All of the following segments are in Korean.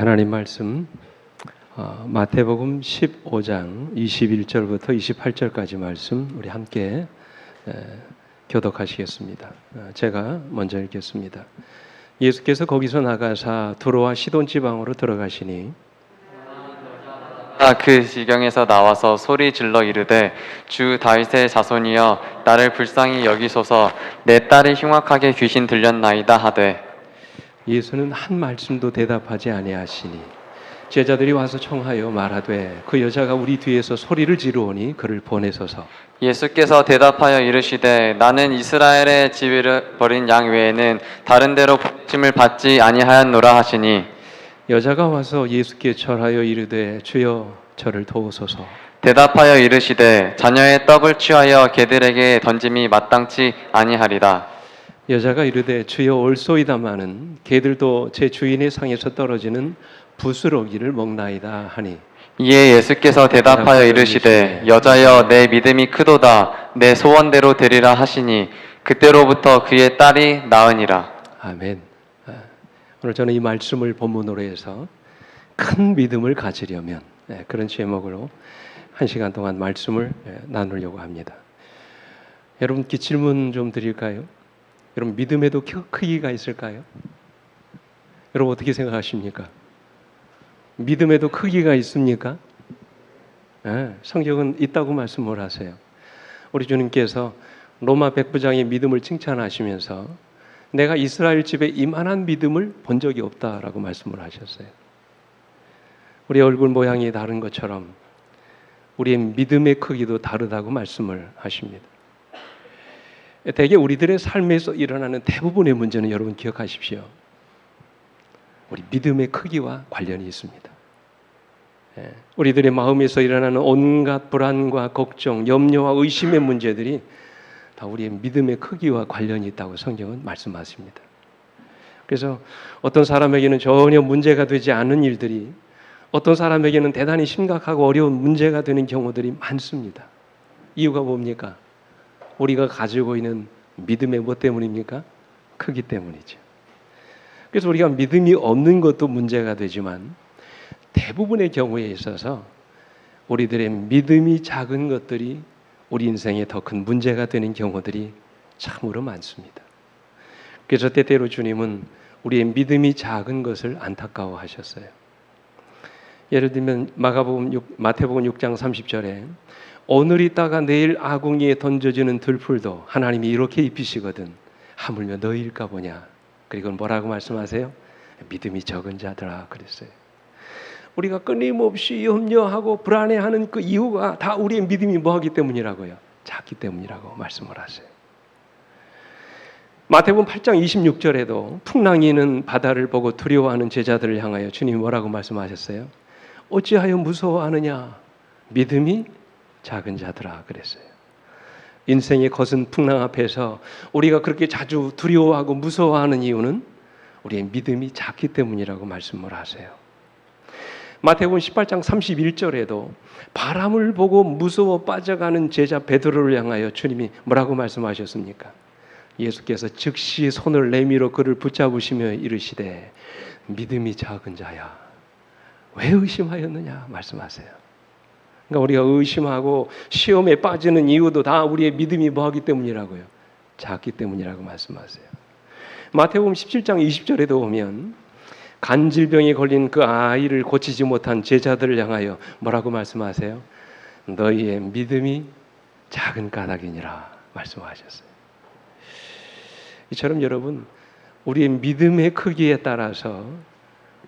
하나님 말씀 마태복음 15장 21절부터 28절까지 말씀 우리 함께 교독하시겠습니다. 제가 먼저 읽겠습니다. 예수께서 거기서 나가사 두로와 시돈 지방으로 들어가시니 그 지경에서 나와서 소리 질러 이르되 주 다윗의 자손이여 나를 불쌍히 여기소서 내 딸이 흉악하게 귀신 들렸나이다 하되 예수는 한 말씀도 대답하지 아니하시니 제자들이 와서 청하여 말하되 그 여자가 우리 뒤에서 소리를 지르오니 그를 보내소서. 예수께서 대답하여 이르시되 나는 이스라엘의 지위를 버린 양 외에는 다른 데로 부르심을 받지 아니하였노라 하시니 여자가 와서 예수께 절하여 이르되 주여 저를 도우소서. 대답하여 이르시되 자녀의 떡을 취하여 개들에게 던짐이 마땅치 아니하리다. 여자가 이르되 주여 올소이다마는 개들도 제 주인의 상에서 떨어지는 부스러기를 먹나이다 하니 이에 예수께서 대답하여 이르시되 여자여 내 믿음이 크도다 내 소원대로 되리라 하시니 그때로부터 그의 딸이 나으니라. 아멘. 오늘 저는 이 말씀을 본문으로 해서 큰 믿음을 가지려면 그런 제목으로 한 시간 동안 말씀을 나누려고 합니다. 여러분 질문 좀 드릴까요? 여러분 믿음에도 크기가 있을까요? 여러분 어떻게 생각하십니까? 믿음에도 크기가 있습니까? 성경은 있다고 말씀을 하세요. 우리 주님께서 로마 백부장의 믿음을 칭찬하시면서 내가 이스라엘 집에 이만한 믿음을 본 적이 없다라고 말씀을 하셨어요. 우리 얼굴 모양이 다른 것처럼 우리의 믿음의 크기도 다르다고 말씀을 하십니다. 대개 우리들의 삶에서 일어나는 대부분의 문제는 여러분 기억하십시오. 우리 믿음의 크기와 관련이 있습니다. 우리들의 마음에서 일어나는 온갖 불안과 걱정, 염려와 의심의 문제들이 다 우리의 믿음의 크기와 관련이 있다고 성경은 말씀하십니다. 그래서 어떤 사람에게는 전혀 문제가 되지 않은 일들이 어떤 사람에게는 대단히 심각하고 어려운 문제가 되는 경우들이 많습니다. 이유가 뭡니까? 우리가 가지고 있는 믿음의 뭐 때문입니까? 크기 때문이죠. 그래서 우리가 믿음이 없는 것도 문제가 되지만 대부분의 경우에 있어서 우리들의 믿음이 작은 것들이 우리 인생에 더 큰 문제가 되는 경우들이 참으로 많습니다. 그래서 때때로 주님은 우리의 믿음이 작은 것을 안타까워하셨어요. 예를 들면 마태복음 6장 30절에 오늘 있다가 내일 아궁이에 던져지는 들풀도 하나님이 이렇게 입히시거든 하물며 너희일까 보냐. 그리고 뭐라고 말씀하세요? 믿음이 적은 자들아 그랬어요. 우리가 끊임없이 염려하고 불안해하는 그 이유가 다 우리의 믿음이 뭐하기 때문이라고요? 작기 때문이라고 말씀을 하세요. 마태복음 8장 26절에도 풍랑이는 바다를 보고 두려워하는 제자들을 향하여 주님이 뭐라고 말씀하셨어요? 어찌하여 무서워하느냐? 믿음이 작은 자들아 그랬어요. 인생의 거센 풍랑 앞에서 우리가 그렇게 자주 두려워하고 무서워하는 이유는 우리의 믿음이 작기 때문이라고 말씀을 하세요. 마태복음 18장 31절에도 바람을 보고 무서워 빠져가는 제자 베드로를 향하여 주님이 뭐라고 말씀하셨습니까? 예수께서 즉시 손을 내밀어 그를 붙잡으시며 이르시되 믿음이 작은 자야 왜 의심하였느냐 말씀하세요. 그러니까 우리가 의심하고 시험에 빠지는 이유도 다 우리의 믿음이 뭐하기 때문이라고요? 작기 때문이라고 말씀하세요. 마태복음 17장 20절에도 보면 간질병에 걸린 그 아이를 고치지 못한 제자들을 향하여 뭐라고 말씀하세요? 너희의 믿음이 작은 까닭이니라 말씀하셨어요. 이처럼 여러분 우리의 믿음의 크기에 따라서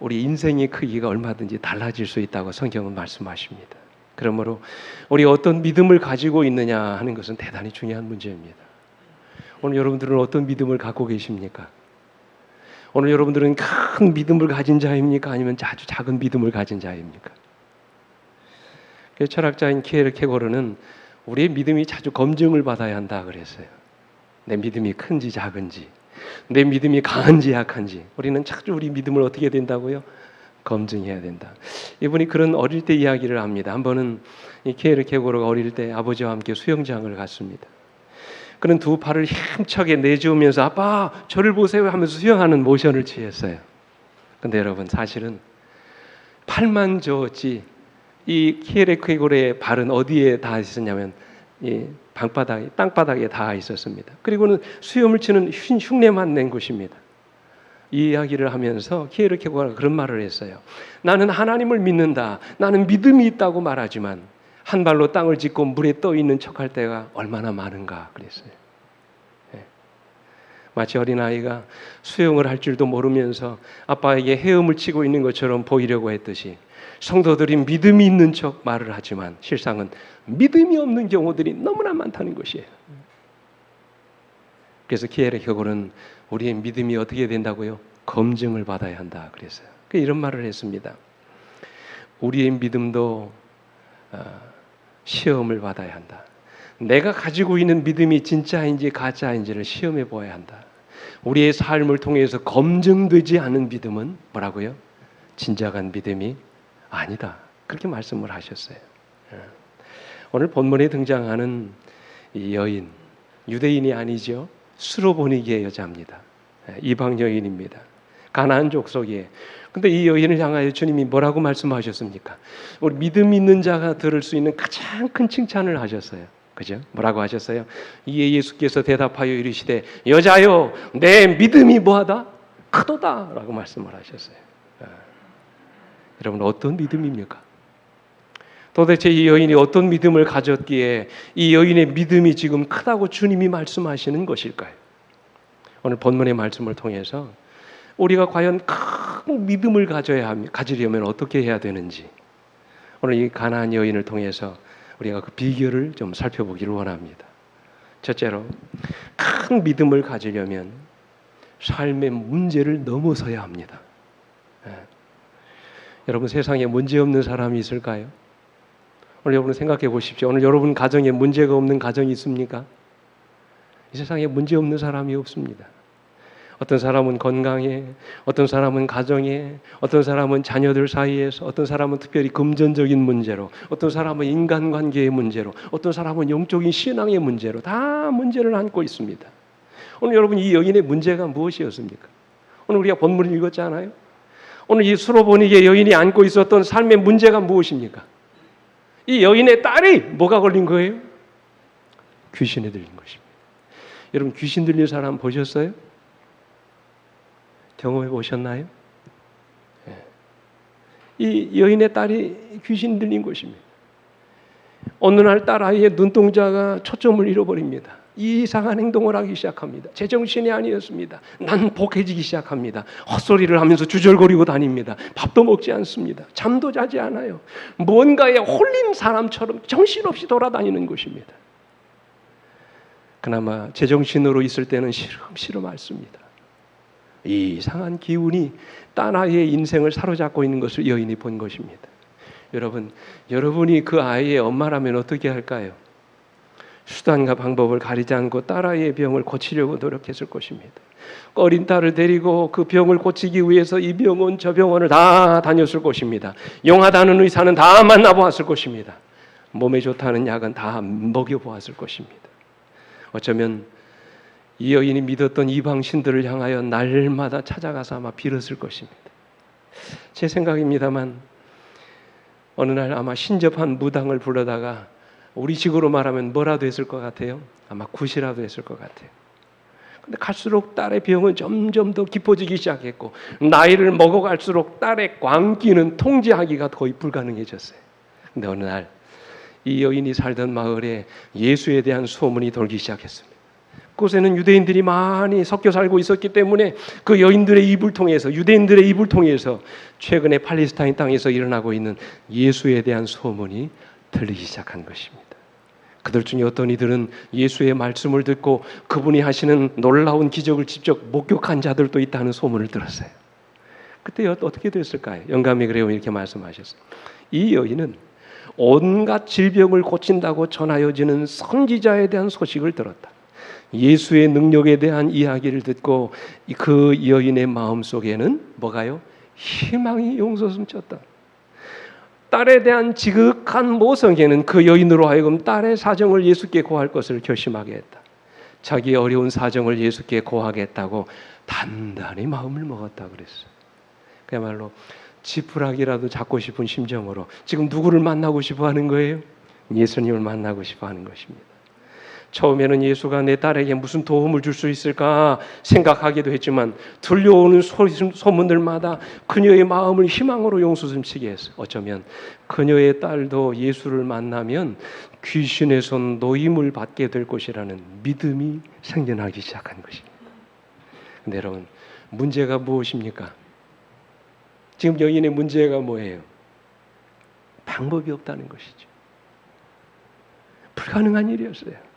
우리 인생의 크기가 얼마든지 달라질 수 있다고 성경은 말씀하십니다. 그러므로 우리 어떤 믿음을 가지고 있느냐 하는 것은 대단히 중요한 문제입니다. 오늘 여러분들은 어떤 믿음을 갖고 계십니까? 오늘 여러분들은 큰 믿음을 가진 자입니까? 아니면 아주 작은 믿음을 가진 자입니까? 철학자인 키에르케고르는 우리의 믿음이 자주 검증을 받아야 한다 그랬어요. 내 믿음이 큰지 작은지, 내 믿음이 강한지 약한지 우리는 자주 우리 믿음을 어떻게 된다고요? 검증해야 된다. 이분이 그런 어릴 때 이야기를 합니다. 한 번은 이 키에르케고르가 어릴 때 아버지와 함께 수영장을 갔습니다. 그는 두 팔을 힘차게 내저으면서 아빠 저를 보세요 하면서 수영하는 모션을 취했어요. 그런데 여러분 사실은 팔만 저었지 이 히에레케고르의 발은 어디에 닿아 있었냐면 이 방바닥에 땅바닥에 닿아 있었습니다. 그리고는 수염을 치는 흉내만 낸 것입니다. 이 이야기를 하면서 히에레케고르가 그런 말을 했어요. 나는 하나님을 믿는다. 나는 믿음이 있다고 말하지만 한 발로 땅을 짚고 물에 떠 있는 척할 때가 얼마나 많은가 그랬어요. 마치 어린아이가 수영을 할 줄도 모르면서 아빠에게 헤엄을 치고 있는 것처럼 보이려고 했듯이 성도들이 믿음이 있는 척 말을 하지만 실상은 믿음이 없는 경우들이 너무나 많다는 것이에요. 그래서 히에레케고르는 우리의 믿음이 어떻게 된다고요? 검증을 받아야 한다 그랬어요. 이런 말을 했습니다. 우리의 믿음도 시험을 받아야 한다. 내가 가지고 있는 믿음이 진짜인지 가짜인지를 시험해 보아야 한다. 우리의 삶을 통해서 검증되지 않은 믿음은 뭐라고요? 진정한 믿음이 아니다. 그렇게 말씀을 하셨어요. 오늘 본문에 등장하는 이 여인, 유대인이 아니죠. 수로보니게 여자입니다. 이방 여인입니다. 가나안 족속이에요. 근데 이 여인을 향하여 주님이 뭐라고 말씀하셨습니까? 우리 믿음 있는 자가 들을 수 있는 가장 큰 칭찬을 하셨어요. 그죠? 뭐라고 하셨어요? 이에 예수께서 대답하여 이르시되 여자여 내 믿음이 뭐하다? 크도다 라고 말씀을 하셨어요. 여러분 어떤 믿음입니까? 도대체 이 여인이 어떤 믿음을 가졌기에 이 여인의 믿음이 지금 크다고 주님이 말씀하시는 것일까요? 오늘 본문의 말씀을 통해서 우리가 과연 큰 믿음을 가지려면 어떻게 해야 되는지 오늘 이 가나안 여인을 통해서 우리가 그 비결을 좀 살펴보기를 원합니다. 첫째로 큰 믿음을 가지려면 삶의 문제를 넘어서야 합니다. 여러분 세상에 문제 없는 사람이 있을까요? 오늘 여러분 생각해 보십시오. 오늘 여러분 가정에 문제가 없는 가정이 있습니까? 이 세상에 문제 없는 사람이 없습니다. 어떤 사람은 건강에, 어떤 사람은 가정에, 어떤 사람은 자녀들 사이에서, 어떤 사람은 특별히 금전적인 문제로, 어떤 사람은 인간관계의 문제로, 어떤 사람은 영적인 신앙의 문제로 다 문제를 안고 있습니다. 오늘 여러분 이 여인의 문제가 무엇이었습니까? 오늘 우리가 본문을 읽었잖아요. 오늘 이 수로보니게 여인이 안고 있었던 삶의 문제가 무엇입니까? 이 여인의 딸이 뭐가 걸린 거예요? 귀신에 들린 것입니다. 여러분 귀신 들린 사람 보셨어요? 경험해 보셨나요? 이 여인의 딸이 귀신 들린 것입니다. 어느 날 딸아이의 눈동자가 초점을 잃어버립니다. 이상한 행동을 하기 시작합니다. 제정신이 아니었습니다. 난폭해지기 시작합니다. 헛소리를 하면서 주절거리고 다닙니다. 밥도 먹지 않습니다. 잠도 자지 않아요. 뭔가에 홀린 사람처럼 정신없이 돌아다니는 것입니다. 그나마 제정신으로 있을 때는 시름시름 앓습니다. 이 이상한 기운이 딸아이의 인생을 사로잡고 있는 것을 여인이 본 것입니다. 여러분, 여러분이 그 아이의 엄마라면 어떻게 할까요? 수단과 방법을 가리지 않고 딸아이의 병을 고치려고 노력했을 것입니다. 어린 딸을 데리고 그 병을 고치기 위해서 이 병원 저 병원을 다 다녔을 것입니다. 용하다는 의사는 다 만나보았을 것입니다. 몸에 좋다는 약은 다 먹여보았을 것입니다. 어쩌면 이 여인이 믿었던 이방 신들을 향하여 날마다 찾아가서 아마 빌었을 것입니다. 제 생각입니다만 어느 날 아마 신접한 무당을 불러다가 우리 식으로 말하면 뭐라도 했을 것 같아요? 아마 굿이라도 했을 것 같아요. 근데 갈수록 딸의 병은 점점 더 깊어지기 시작했고 나이를 먹어갈수록 딸의 광기는 통제하기가 거의 불가능해졌어요. 근데 어느 날 이 여인이 살던 마을에 예수에 대한 소문이 돌기 시작했습니다. 그곳에는 유대인들이 많이 섞여 살고 있었기 때문에 그 여인들의 입을 통해서 유대인들의 입을 통해서 최근에 팔레스타인 땅에서 일어나고 있는 예수에 대한 소문이 들리기 시작한 것입니다. 그들 중에 어떤 이들은 예수의 말씀을 듣고 그분이 하시는 놀라운 기적을 직접 목격한 자들도 있다는 소문을 들었어요. 그때 어떻게 됐을까요? 영감이 그래요 이렇게 말씀하셨어요. 이 여인은 온갖 질병을 고친다고 전하여지는 선지자에 대한 소식을 들었다. 예수의 능력에 대한 이야기를 듣고 그 여인의 마음속에는 뭐가요? 희망이 용솟음쳤다. 딸에 대한 지극한 모성에는 그 여인으로 하여금 딸의 사정을 예수께 고할 것을 결심하게 했다. 자기의 어려운 사정을 예수께 고하겠다고 단단히 마음을 먹었다 그랬어요. 그야말로 지푸라기라도 잡고 싶은 심정으로 지금 누구를 만나고 싶어 하는 거예요? 예수님을 만나고 싶어 하는 것입니다. 처음에는 예수가 내 딸에게 무슨 도움을 줄 수 있을까 생각하기도 했지만 들려오는 소문들마다 그녀의 마음을 희망으로 용수숨치게 했어. 어쩌면 그녀의 딸도 예수를 만나면 귀신의 손 노임을 받게 될 것이라는 믿음이 생겨나기 시작한 것입니다. 근데 여러분, 문제가 무엇입니까? 지금 여인의 문제가 뭐예요? 방법이 없다는 것이죠. 불가능한 일이었어요.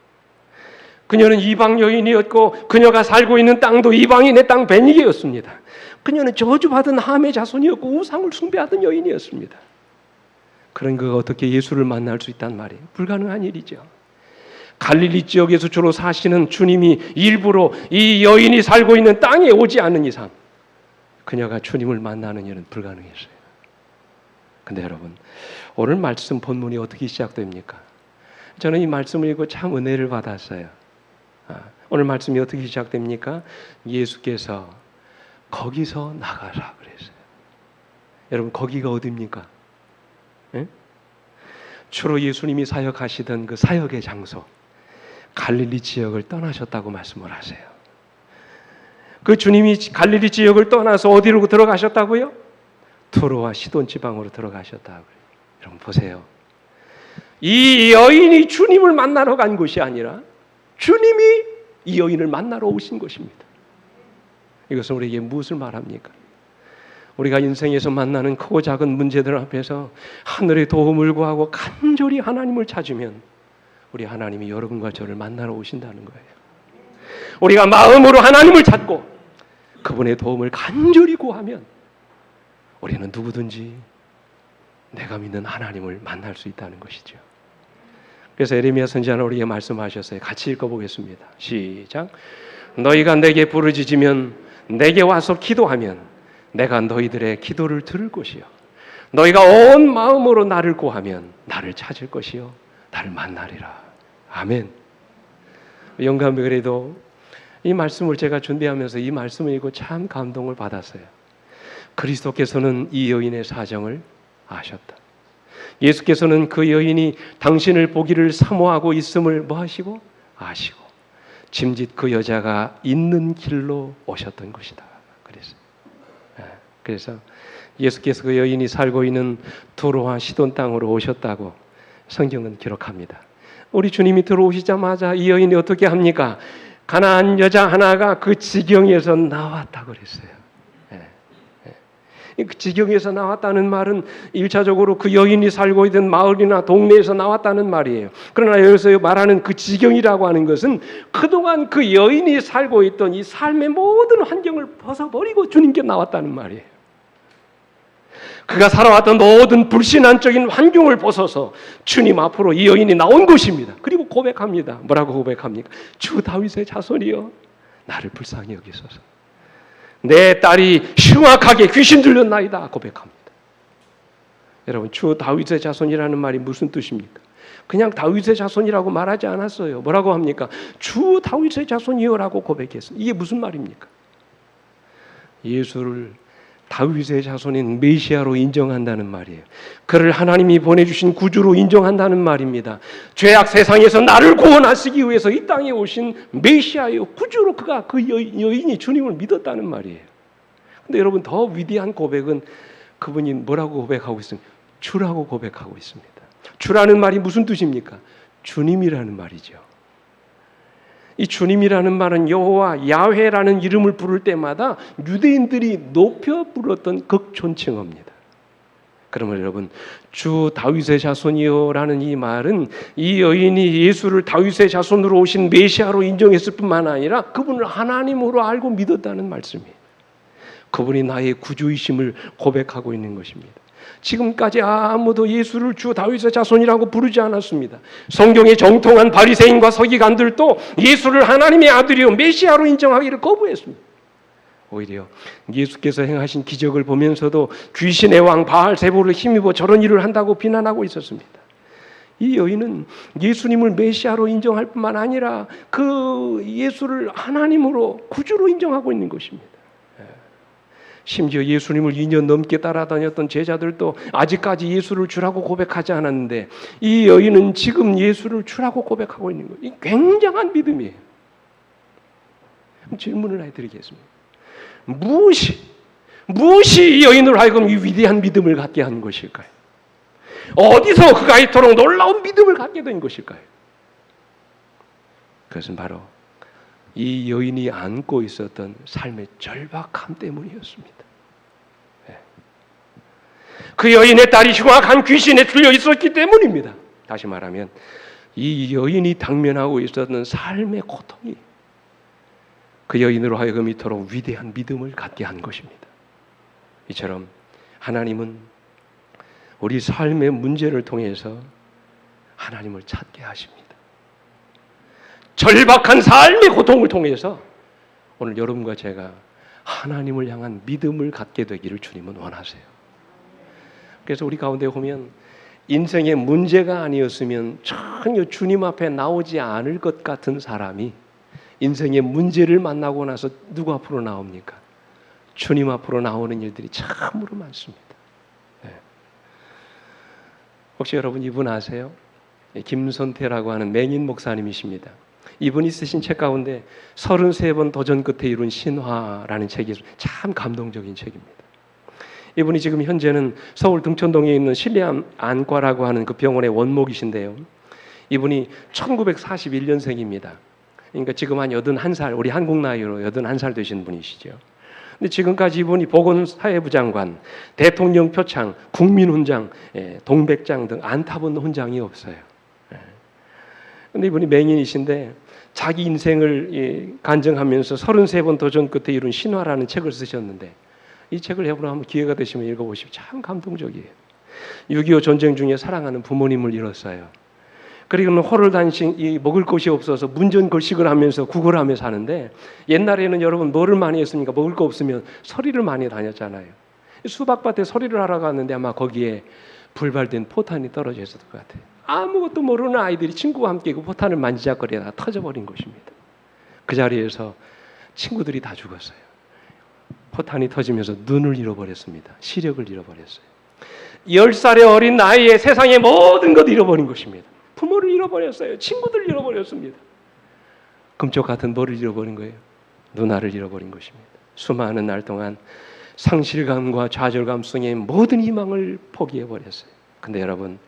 그녀는 이방 여인이었고 그녀가 살고 있는 땅도 이방인의 땅 베니게였습니다. 그녀는 저주받은 함의 자손이었고 우상을 숭배하던 여인이었습니다. 그런 그가 어떻게 예수를 만날 수 있단 말이에요? 불가능한 일이죠. 갈릴리 지역에서 주로 사시는 주님이 일부러 이 여인이 살고 있는 땅에 오지 않는 이상 그녀가 주님을 만나는 일은 불가능했어요. 근데 여러분, 오늘 말씀 본문이 어떻게 시작됩니까? 저는 이 말씀을 읽고 참 은혜를 받았어요. 오늘 말씀이 어떻게 시작됩니까? 예수께서 거기서 나가라 그랬어요. 여러분, 거기가 어디입니까? 예? 주로 예수님이 사역하시던 그 사역의 장소 갈릴리 지역을 떠나셨다고 말씀을 하세요. 그 주님이 갈릴리 지역을 떠나서 어디로 들어가셨다고요? 두로와 시돈 지방으로 들어가셨다고요. 여러분 보세요. 이 여인이 주님을 만나러 간 곳이 아니라 주님이 이 여인을 만나러 오신 것입니다. 이것은 우리에게 무엇을 말합니까? 우리가 인생에서 만나는 크고 작은 문제들 앞에서 하늘의 도움을 구하고 간절히 하나님을 찾으면 우리 하나님이 여러분과 저를 만나러 오신다는 거예요. 우리가 마음으로 하나님을 찾고 그분의 도움을 간절히 구하면 우리는 누구든지 내가 믿는 하나님을 만날 수 있다는 것이죠. 그래서 에레미야 선지자는 우리에게 말씀하셨어요. 같이 읽어보겠습니다. 시작. 너희가 내게 부르짖으면 내게 와서 기도하면 내가 너희들의 기도를 들을 것이요 너희가 온 마음으로 나를 구하면 나를 찾을 것이요 나를 만나리라. 아멘. 영감이 그래도 이 말씀을 제가 준비하면서 이 말씀을 읽고 참 감동을 받았어요. 그리스도께서는 이 여인의 사정을 아셨다. 예수께서는 그 여인이 당신을 보기를 사모하고 있음을 뭐 하시고? 아시고 짐짓 그 여자가 있는 길로 오셨던 것이다. 그래서 예수께서 그 여인이 살고 있는 두로와 시돈 땅으로 오셨다고 성경은 기록합니다. 우리 주님이 들어오시자마자 이 여인이 어떻게 합니까? 가난한 여자 하나가 그 지경에서 나왔다고 그랬어요. 그 지경에서 나왔다는 말은 1차적으로 그 여인이 살고 있던 마을이나 동네에서 나왔다는 말이에요. 그러나 여기서 말하는 그 지경이라고 하는 것은 그동안 그 여인이 살고 있던 이 삶의 모든 환경을 벗어버리고 주님께 나왔다는 말이에요. 그가 살아왔던 모든 불신앙적인 환경을 벗어서 주님 앞으로 이 여인이 나온 것입니다. 그리고 고백합니다. 뭐라고 고백합니까? 주 다윗의 자손이여 나를 불쌍히 여기소서. 내 딸이 흉악하게 귀신 들렸나이다 고백합니다. 여러분, 주 다윗의 자손이라는 말이 무슨 뜻입니까? 그냥 다윗의 자손이라고 말하지 않았어요. 뭐라고 합니까? 주 다윗의 자손이여라고 고백했어요. 이게 무슨 말입니까? 예수를 다윗의 자손인 메시아로 인정한다는 말이에요. 그를 하나님이 보내주신 구주로 인정한다는 말입니다. 죄악 세상에서 나를 구원하시기 위해서 이 땅에 오신 메시아요 구주로 그가 그 여인이 주님을 믿었다는 말이에요. 근데 여러분, 더 위대한 고백은 그분이 뭐라고 고백하고 있습니까? 주라고 고백하고 있습니다. 주라는 말이 무슨 뜻입니까? 주님이라는 말이죠. 이 주님이라는 말은 여호와 야훼라는 이름을 부를 때마다 유대인들이 높여 불렀던 극존칭어입니다. 그러면 여러분, 주 다윗의 자손이여라는 이 말은 이 여인이 예수를 다윗의 자손으로 오신 메시아로 인정했을 뿐만 아니라 그분을 하나님으로 알고 믿었다는 말씀이에요. 그분이 나의 구주이심을 고백하고 있는 것입니다. 지금까지 아무도 예수를 주 다윗의 자손이라고 부르지 않았습니다. 성경에 정통한 바리새인과 서기관들도 예수를 하나님의 아들이요 메시아로 인정하기를 거부했습니다. 오히려 예수께서 행하신 기적을 보면서도 귀신의 왕 바알세불을 힘입어 저런 일을 한다고 비난하고 있었습니다. 이 여인은 예수님을 메시아로 인정할 뿐만 아니라 그 예수를 하나님으로 구주로 인정하고 있는 것입니다. 심지어 예수님을 2년 넘게 따라다녔던 제자들도 아직까지 예수를 주라고 고백하지 않았는데 이 여인은 지금 예수를 주라고 고백하고 있는 거예요. 이 굉장한 믿음이에요. 질문을 해드리겠습니다. 무엇이 이 여인으로 하여금 이 위대한 믿음을 갖게 한 것일까요? 어디서 그가 이토록 놀라운 믿음을 갖게 된 것일까요? 그것은 바로 이 여인이 안고 있었던 삶의 절박함 때문이었습니다. 그 여인의 딸이 흉악한 귀신에 들려 있었기 때문입니다. 다시 말하면 이 여인이 당면하고 있었던 삶의 고통이 그 여인으로 하여금 이토록 위대한 믿음을 갖게 한 것입니다. 이처럼 하나님은 우리 삶의 문제를 통해서 하나님을 찾게 하십니다. 절박한 삶의 고통을 통해서 오늘 여러분과 제가 하나님을 향한 믿음을 갖게 되기를 주님은 원하세요. 그래서 우리 가운데 보면 인생의 문제가 아니었으면 전혀 주님 앞에 나오지 않을 것 같은 사람이 인생의 문제를 만나고 나서 누구 앞으로 나옵니까? 주님 앞으로 나오는 일들이 참으로 많습니다. 혹시 여러분 이분 아세요? 김선태라고 하는 맹인 목사님이십니다. 이분이 쓰신 책 가운데 33번 도전 끝에 이룬 신화라는 책이 참 감동적인 책입니다. 이분이 지금 현재는 서울 등촌동에 있는 신뢰안과라고 하는 그 병원의 원목이신데요. 이분이 1941년생입니다. 그러니까 지금 한 81살, 우리 한국 나이로 81살 되신 분이시죠. 근데 지금까지 이분이 보건사회부 장관, 대통령 표창, 국민훈장, 동백장 등 안 타본 훈장이 없어요. 근데 이분이 맹인이신데 자기 인생을 간증하면서 33번 도전 끝에 이룬 신화라는 책을 쓰셨는데 이 책을 여러분 한번 기회가 되시면 읽어보시면 참 감동적이에요. 6.25 전쟁 중에 사랑하는 부모님을 잃었어요. 그리고는 호를단식 먹을 것이 없어서 문전걸식을 하면서 구걸하며 사는데 옛날에는 여러분 뭐를 많이 했습니까? 먹을 거 없으면 서리를 많이 다녔잖아요. 수박밭에 서리를 하러 갔는데 아마 거기에 불발된 포탄이 떨어져 있었을 것 같아요. 아무것도 모르는 아이들이 친구와 함께 그 포탄을 만지작거리다가 터져버린 것입니다. 그 자리에서 친구들이 다 죽었어요. 포탄이 터지면서 눈을 잃어버렸습니다. 시력을 잃어버렸어요. 10살의 어린 나이에 세상의 모든 것을 잃어버린 것입니다. 부모를 잃어버렸어요. 친구들을 잃어버렸습니다. 금쪽 같은 머리를 잃어버린 거예요. 누나를 잃어버린 것입니다. 수많은 날 동안 상실감과 좌절감 속에 모든 희망을 포기해버렸어요. 근데 여러분,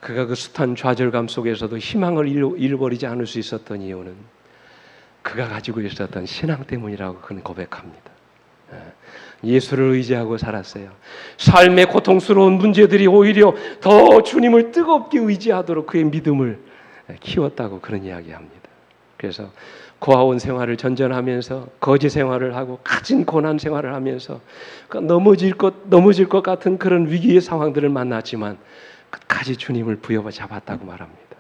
그가 그 숱한 좌절감 속에서도 희망을 잃어버리지 않을 수 있었던 이유는 그가 가지고 있었던 신앙 때문이라고 그는 고백합니다. 예수를 의지하고 살았어요. 삶의 고통스러운 문제들이 오히려 더 주님을 뜨겁게 의지하도록 그의 믿음을 키웠다고 그런 이야기합니다. 그래서 고아원 생활을 전전하면서 거지 생활을 하고 가진 고난 생활을 하면서 넘어질 것 같은 그런 위기의 상황들을 만났지만 끝까지 주님을 부여잡았다고 말합니다.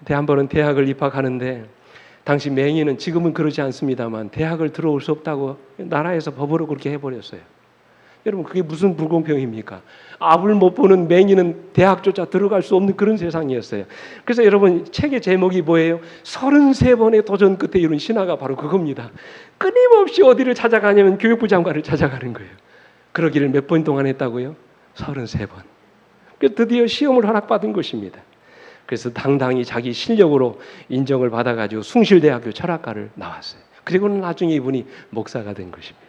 한 번은 대학을 입학하는데 당시 맹인은 지금은 그러지 않습니다만 대학을 들어올 수 없다고 나라에서 법으로 그렇게 해버렸어요. 여러분 그게 무슨 불공평입니까? 앞을 못 보는 맹인은 대학조차 들어갈 수 없는 그런 세상이었어요. 그래서 여러분 책의 제목이 뭐예요? 33번의 도전 끝에 이룬 신화가 바로 그겁니다. 끊임없이 어디를 찾아가냐면 교육부 장관을 찾아가는 거예요. 그러기를 몇 번 동안 했다고요? 33번. 그래서 드디어 시험을 허락받은 것입니다. 그래서 당당히 자기 실력으로 인정을 받아가지고 숭실대학교 철학과를 나왔어요. 그리고는 나중에 이분이 목사가 된 것입니다.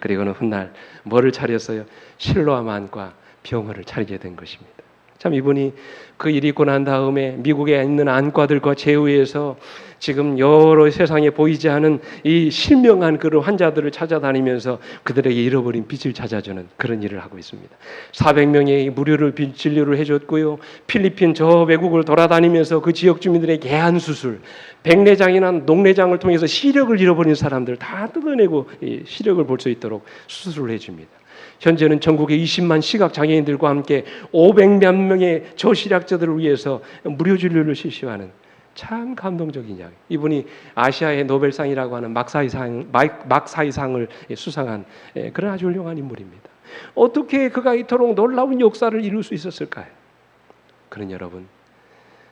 그리고는 훗날 뭐를 차렸어요? 실로암 안과 병원을 차리게 된 것입니다. 참 이분이 그 일이 있고 난 다음에 미국에 있는 안과들과 제휴해서 지금 여러 세상에 보이지 않은 이 실명한 그런 환자들을 찾아다니면서 그들에게 잃어버린 빛을 찾아주는 그런 일을 하고 있습니다. 400명의 무료를 진료를 해줬고요. 필리핀 저 외국을 돌아다니면서 그 지역 주민들의 개안 수술, 백내장이나 녹내장을 통해서 시력을 잃어버린 사람들 다 뜯어내고 시력을 볼 수 있도록 수술을 해줍니다. 현재는 전국에 20만 시각장애인들과 함께 500몇 명의 저시력자들을 위해서 무료 진료를 실시하는 참 감동적인 이야기. 이분이 아시아의 노벨상이라고 하는 막사이상을 수상한 그런 아주 훌륭한 인물입니다. 어떻게 그가 이토록 놀라운 역사를 이룰 수 있었을까요? 그는 여러분,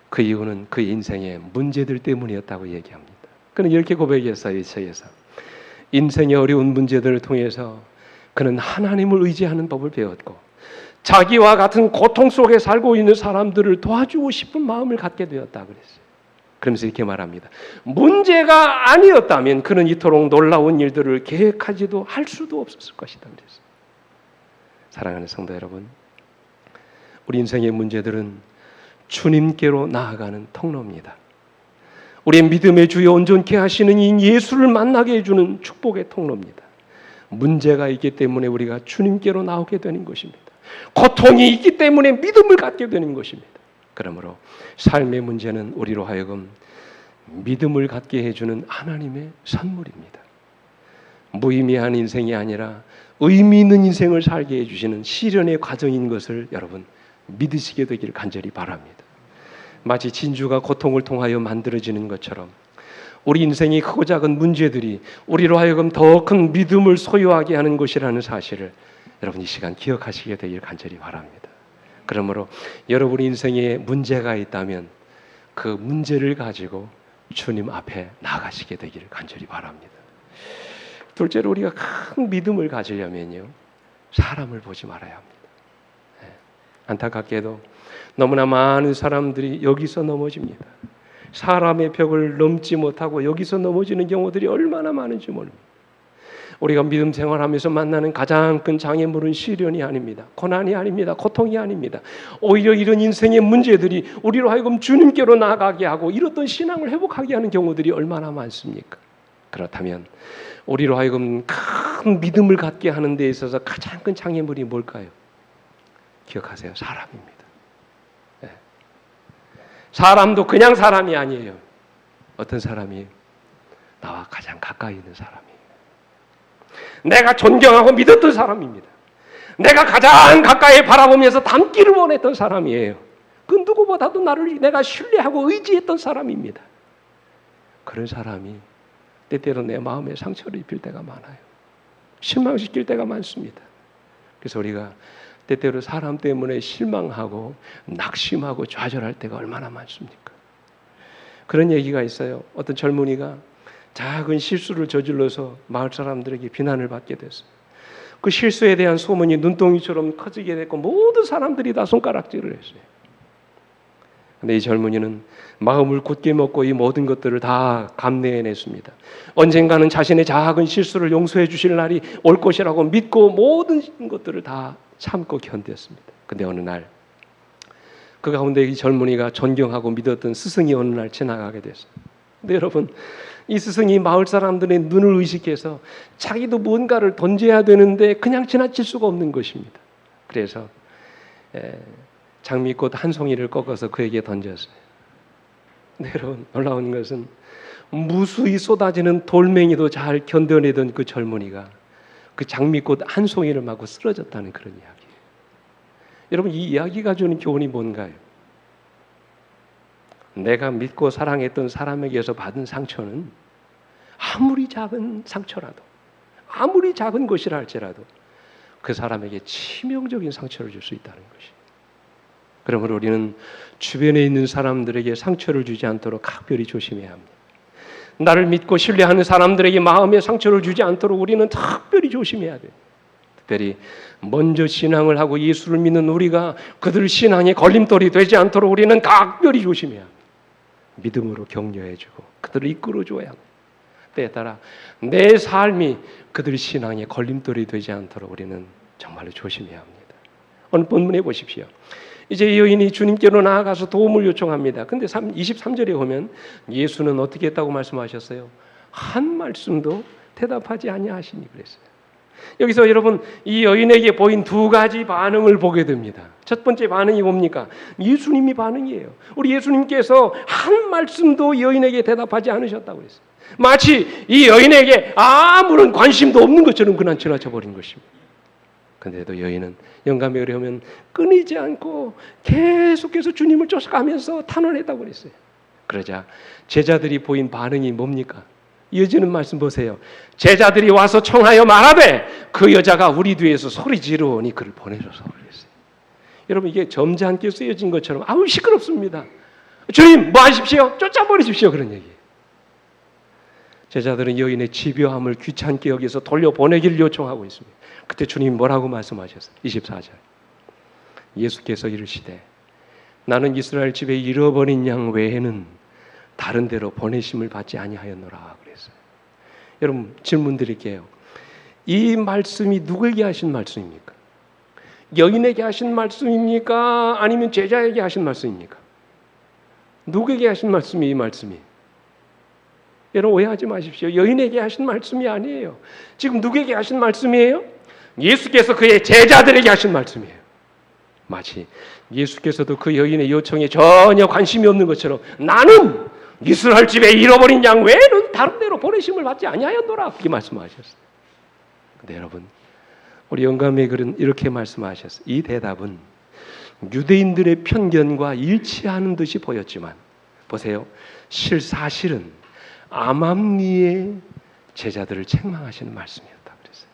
그 이유는 그 인생의 문제들 때문이었다고 얘기합니다. 그는 이렇게 고백했어요. 이 책에서 인생의 어려운 문제들을 통해서 그는 하나님을 의지하는 법을 배웠고 자기와 같은 고통 속에 살고 있는 사람들을 도와주고 싶은 마음을 갖게 되었다 그랬어요. 그러면서 이렇게 말합니다. 문제가 아니었다면 그는 이토록 놀라운 일들을 계획하지도 할 수도 없었을 것이다 그랬어요. 사랑하는 성도 여러분, 우리 인생의 문제들은 주님께로 나아가는 통로입니다. 우리의 믿음의 주여 온전케 하시는 이 예수를 만나게 해주는 축복의 통로입니다. 문제가 있기 때문에 우리가 주님께로 나오게 되는 것입니다. 고통이 있기 때문에 믿음을 갖게 되는 것입니다. 그러므로 삶의 문제는 우리로 하여금 믿음을 갖게 해주는 하나님의 선물입니다. 무의미한 인생이 아니라 의미 있는 인생을 살게 해주시는 시련의 과정인 것을 여러분 믿으시게 되기를 간절히 바랍니다. 마치 진주가 고통을 통하여 만들어지는 것처럼 우리 인생의 크고 작은 문제들이 우리로 하여금 더 큰 믿음을 소유하게 하는 것이라는 사실을 여러분 이 시간 기억하시게 되기를 간절히 바랍니다. 그러므로 여러분 인생에 문제가 있다면 그 문제를 가지고 주님 앞에 나가시게 되기를 간절히 바랍니다. 둘째로 우리가 큰 믿음을 가지려면요, 사람을 보지 말아야 합니다. 안타깝게도 너무나 많은 사람들이 여기서 넘어집니다. 사람의 벽을 넘지 못하고 여기서 넘어지는 경우들이 얼마나 많은지 모릅니다. 우리가 믿음 생활하면서 만나는 가장 큰 장애물은 시련이 아닙니다. 고난이 아닙니다. 고통이 아닙니다. 오히려 이런 인생의 문제들이 우리로 하여금 주님께로 나아가게 하고 이렇던 신앙을 회복하게 하는 경우들이 얼마나 많습니까? 그렇다면 우리로 하여금 큰 믿음을 갖게 하는 데 있어서 가장 큰 장애물이 뭘까요? 기억하세요. 사람입니다. 네. 사람도 그냥 사람이 아니에요. 어떤 사람이에요? 나와 가장 가까이 있는 사람이에요. 내가 존경하고 믿었던 사람입니다. 내가 가장 가까이 바라보면서 닮기를 원했던 사람이에요. 그 누구보다도 나를 내가 신뢰하고 의지했던 사람입니다. 그런 사람이 때때로 내 마음에 상처를 입힐 때가 많아요. 실망시킬 때가 많습니다. 그래서 우리가 때때로 사람 때문에 실망하고 낙심하고 좌절할 때가 얼마나 많습니까? 그런 얘기가 있어요. 어떤 젊은이가 작은 실수를 저질러서 마을 사람들에게 비난을 받게 됐어요. 그 실수에 대한 소문이 눈덩이처럼 커지게 됐고 모든 사람들이 다 손가락질을 했어요. 근데 이 젊은이는 마음을 굳게 먹고 이 모든 것들을 다 감내해냈습니다. 언젠가는 자신의 작은 실수를 용서해 주실 날이 올 것이라고 믿고 모든 것들을 다 참고 견뎠습니다. 근데 어느 날 그 가운데 이 젊은이가 존경하고 믿었던 스승이 어느 날 지나가게 됐어요. 근데 여러분, 이 스승이 마을 사람들의 눈을 의식해서 자기도 뭔가를 던져야 되는데 그냥 지나칠 수가 없는 것입니다. 그래서 장미꽃 한 송이를 꺾어서 그에게 던졌어요. 근데 여러분, 놀라운 것은 무수히 쏟아지는 돌멩이도 잘 견뎌내던 그 젊은이가 그 장미꽃 한 송이를 맞고 쓰러졌다는 그런 이야기예요. 여러분, 이 이야기가 주는 교훈이 뭔가요? 내가 믿고 사랑했던 사람에게서 받은 상처는 아무리 작은 상처라도, 아무리 작은 것이라 할지라도 그 사람에게 치명적인 상처를 줄 수 있다는 것이에요. 그러므로 우리는 주변에 있는 사람들에게 상처를 주지 않도록 각별히 조심해야 합니다. 나를 믿고 신뢰하는 사람들에게 마음의 상처를 주지 않도록 우리는 특별히 조심해야 돼요. 특별히 먼저 신앙을 하고 예수를 믿는 우리가 그들 신앙의 걸림돌이 되지 않도록 우리는 각별히 조심해야 합니다. 믿음으로 격려해주고 그들을 이끌어줘야 합니다. 때에 따라 내 삶이 그들 신앙의 걸림돌이 되지 않도록 우리는 정말로 조심해야 합니다. 오늘 본문에 보십시오. 이제 이 여인이 주님께로 나아가서 도움을 요청합니다. 근데 23절에 보면 예수는 어떻게 했다고 말씀하셨어요? 한 말씀도 대답하지 아니하시니 그랬어요. 여기서 여러분, 이 여인에게 보인 두 가지 반응을 보게 됩니다. 첫 번째 반응이 뭡니까? 예수님이 반응이에요. 우리 예수님께서 한 말씀도 여인에게 대답하지 않으셨다고 그랬어요. 마치 이 여인에게 아무런 관심도 없는 것처럼 그냥 지나쳐버린 것입니다. 그런데도 여인은 영감에 의하면 끊이지 않고 계속해서 주님을 쫓아가면서 탄원했다고 그랬어요. 그러자 제자들이 보인 반응이 뭡니까? 이어지는 말씀 보세요. 제자들이 와서 청하여 말하되 그 여자가 우리 뒤에서 소리 지르오니 그를 보내줘서 그랬어요. 여러분, 이게 점잖게 쓰여진 것처럼 아우 시끄럽습니다. 주님 뭐 하십시오? 쫓아버리십시오. 그런 얘기예요. 제자들은 여인의 집요함을 귀찮게 여기서 돌려보내기를 요청하고 있습니다. 그때 주님이 뭐라고 말씀하셨어요? 24절. 예수께서 이르시되 나는 이스라엘 집에 잃어버린 양 외에는 다른 데로 보내심을 받지 아니하였노라 그랬어요. 여러분 질문 드릴게요. 이 말씀이 누구에게 하신 말씀입니까? 여인에게 하신 말씀입니까? 아니면 제자에게 하신 말씀입니까? 누구에게 하신 말씀이 이 말씀이? 여러분 오해하지 마십시오. 여인에게 하신 말씀이 아니에요. 지금 누구에게 하신 말씀이에요? 예수께서 그의 제자들에게 하신 말씀이에요. 마치 예수께서도 그 여인의 요청에 전혀 관심이 없는 것처럼 나는 이스라엘 집에 잃어버린 양 외에는 다른 데로 보내심을 받지 아니하였노라 그렇게 말씀하셨어요. 근데 여러분 우리 영감의 글은 이렇게 말씀하셨어요. 이 대답은 유대인들의 편견과 일치하는 듯이 보였지만 보세요. 사실은 암암리의 제자들을 책망하시는 말씀이었다 그랬어요.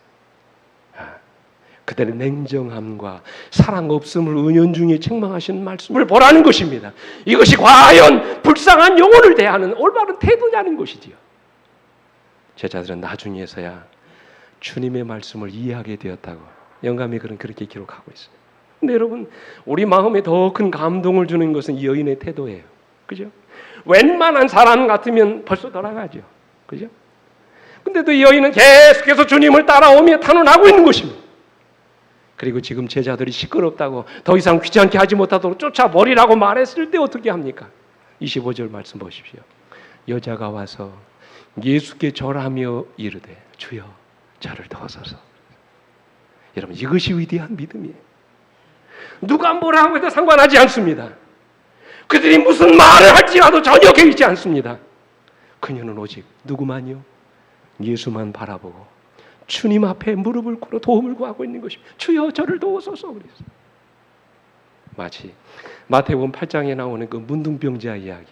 그들의 냉정함과 사랑 없음을 은연중에 책망하시는 말씀을 보라는 것입니다. 이것이 과연 불쌍한 영혼을 대하는 올바른 태도냐는 것이지요. 제자들은 나중에서야 주님의 말씀을 이해하게 되었다고 영감의 글은 그렇게 기록하고 있어요. 근데 여러분 우리 마음에 더 큰 감동을 주는 것은 이 여인의 태도예요. 그죠? 웬만한 사람 같으면 벌써 돌아가죠. 그죠? 근데도 이 여인은 계속해서 주님을 따라오며 탄원하고 있는 것입니다. 그리고 지금 제자들이 시끄럽다고 더 이상 귀찮게 하지 못하도록 쫓아버리라고 말했을 때 어떻게 합니까? 25절 말씀 보십시오. 여자가 와서 예수께 절하며 이르되 주여 저를 도우소서. 여러분 이것이 위대한 믿음이에요. 누가 뭐라고 해도 상관하지 않습니다. 그들이 무슨 말을 할지라도 전혀 개의치 않습니다. 그녀는 오직 누구만요? 예수만 바라보고 주님 앞에 무릎을 꿇어 도움을 구하고 있는 것입니다. 주여 저를 도우소서 그랬어요. 마치 마태복음 8장에 나오는 그 문둥병자 이야기.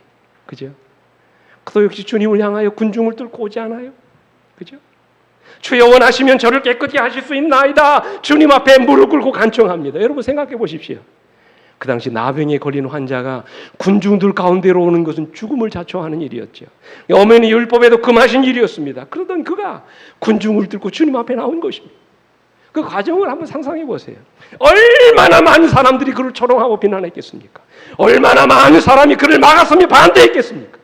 그죠? 그도 역시 주님을 향하여 군중을 뚫고 오지 않아요? 그죠? 주여 원하시면 저를 깨끗이 하실 수 있나이다. 주님 앞에 무릎 꿇고 간청합니다. 여러분 생각해 보십시오. 그 당시 나병에 걸린 환자가 군중들 가운데로 오는 것은 죽음을 자초하는 일이었죠. 어머니 율법에도 금하신 일이었습니다. 그러던 그가 군중을 뚫고 주님 앞에 나온 것입니다. 그 과정을 한번 상상해 보세요. 얼마나 많은 사람들이 그를 조롱하고 비난했겠습니까? 얼마나 많은 사람이 그를 막았으며 반대했겠습니까?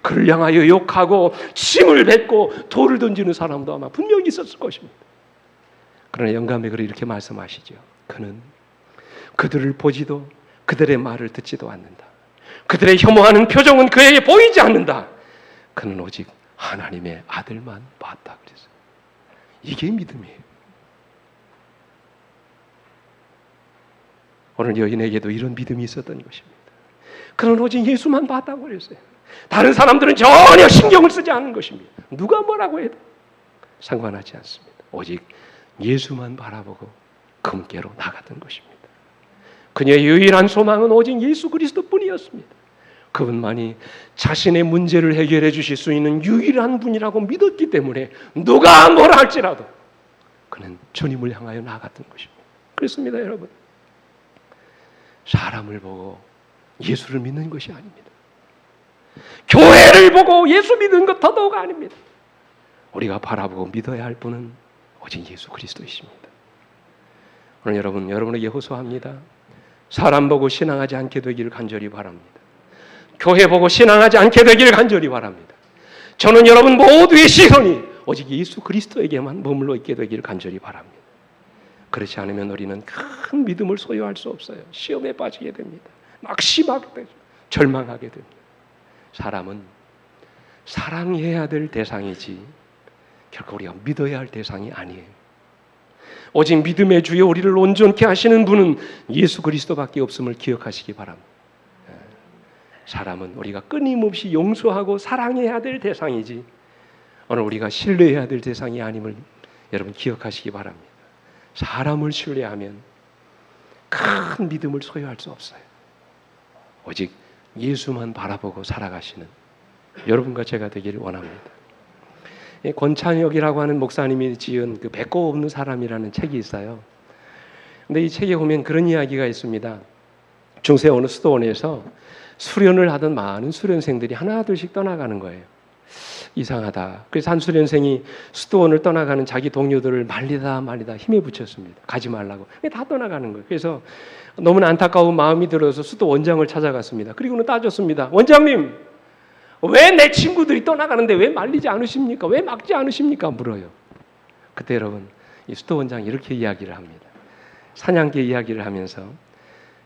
그를 향하여 욕하고 침을 뱉고 돌을 던지는 사람도 아마 분명히 있었을 것입니다. 그러나 영감의 글을 이렇게 말씀하시죠. 그는 그들을 보지도 그들의 말을 듣지도 않는다. 그들의 혐오하는 표정은 그에게 보이지 않는다. 그는 오직 하나님의 아들만 봤다 그랬어요. 이게 믿음이에요. 오늘 여인에게도 이런 믿음이 있었던 것입니다. 그는 오직 예수만 봤다고 그랬어요. 다른 사람들은 전혀 신경을 쓰지 않는 것입니다. 누가 뭐라고 해도 상관하지 않습니다. 오직 예수만 바라보고 금께로 나갔던 것입니다. 그녀의 유일한 소망은 오직 예수 그리스도뿐이었습니다. 그분만이 자신의 문제를 해결해 주실 수 있는 유일한 분이라고 믿었기 때문에 누가 뭐라 할지라도 그는 주님을 향하여 나갔던 것입니다. 그렇습니다, 여러분. 사람을 보고 예수를 믿는 것이 아닙니다. 교회를 보고 예수 믿는 것 더더욱 아닙니다. 우리가 바라보고 믿어야 할 분은 오직 예수 그리스도이십니다. 오늘 여러분에게 호소합니다. 사람 보고 신앙하지 않게 되기를 간절히 바랍니다. 교회 보고 신앙하지 않게 되기를 간절히 바랍니다. 저는 여러분 모두의 시선이 오직 예수 그리스도에게만 머물러 있게 되기를 간절히 바랍니다. 그렇지 않으면 우리는 큰 믿음을 소유할 수 없어요. 시험에 빠지게 됩니다. 낙심하게 되죠. 절망하게 됩니다. 사람은 사랑해야 될 대상이지 결코 우리가 믿어야 할 대상이 아니에요. 오직 믿음의 주여 우리를 온전케 하시는 분은 예수 그리스도밖에 없음을 기억하시기 바랍니다. 사람은 우리가 끊임없이 용서하고 사랑해야 될 대상이지 오늘 우리가 신뢰해야 될 대상이 아님을 여러분 기억하시기 바랍니다. 사람을 신뢰하면 큰 믿음을 소유할 수 없어요. 오직 예수만 바라보고 살아가시는 여러분과 제가 되기를 원합니다. 권찬혁이라고 하는 목사님이 지은 그 배꼽 없는 사람이라는 책이 있어요. 근데 이 책에 보면 그런 이야기가 있습니다. 중세 어느 수도원에서 수련을 하던 많은 수련생들이 하나 둘씩 떠나가는 거예요. 이상하다. 그래서 한수련생이 수도원을 떠나가는 자기 동료들을 말리다 힘에 붙였습니다. 가지 말라고. 다 떠나가는 거예요. 그래서 너무나 안타까운 마음이 들어서 수도 원장을 찾아갔습니다. 그리고는 따졌습니다. 원장님, 왜 내 친구들이 떠나가는데 왜 말리지 않으십니까? 왜 막지 않으십니까? 물어요. 그때 여러분, 이 수도 원장이 이렇게 이야기를 합니다. 사냥개 이야기를 하면서